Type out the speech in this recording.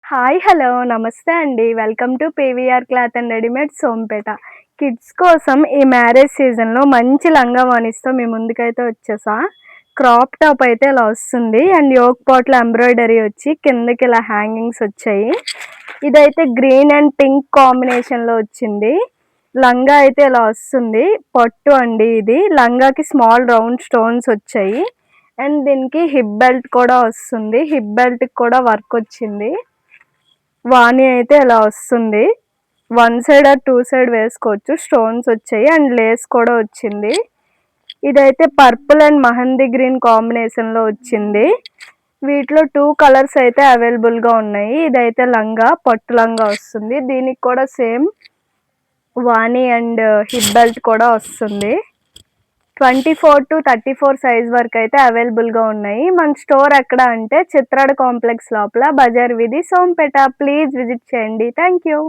Hi hello నమస్తే అండి. Welcome to PVR cloth and readymade Sompeta. Kids కోసం ఈ మ్యారేజ్ సీజన్‌లో మంచి లంగా ఓణీస్‌తో మీ ముందుకైతే వచ్చేసా. క్రాప్ టాప్ అయితే ఇలా వస్తుంది అండ్ యోక్ పాట్‌లో ఎంబ్రాయిడరీ వచ్చి కిందకి ఇలా హ్యాంగింగ్స్ వచ్చాయి. ఇదైతే గ్రీన్ అండ్ పింక్ కాంబినేషన్‌లో వచ్చింది. లంగా అయితే ఇలా వస్తుంది. పట్టు అండి ఇది. లంగాకి స్మాల్ రౌండ్ స్టోన్స్ వచ్చాయి. అండ్ దీనికి హిప్ బెల్ట్ కూడా వస్తుంది. హిప్ బెల్ట్‌కి కూడా వర్క్ వచ్చింది. వాణి అయితే ఇలా వస్తుంది. One side or two side వేసుకోవచ్చు. స్టోన్స్ వచ్చాయి అండ్ లేస్ కూడా వచ్చింది. ఇదైతే పర్పుల్ అండ్ మహందీ గ్రీన్ కాంబినేషన్లో వచ్చింది. వీటిలో 2 కలర్స్ అయితే అవైలబుల్గా ఉన్నాయి. ఇదైతే లంగా, పట్టు లంగా వస్తుంది. దీనికి కూడా same Vani and hip belt కూడా వస్తుంది. 24-34 సైజ్ వరకు అయితే అవైలబుల్గా ఉన్నాయి. మన స్టోర్ ఎక్కడ అంటే చిత్రాడ కాంప్లెక్స్ లోపల బజార్ వీధి సోంపేట. ప్లీజ్ విజిట్ చేయండి. Thank you.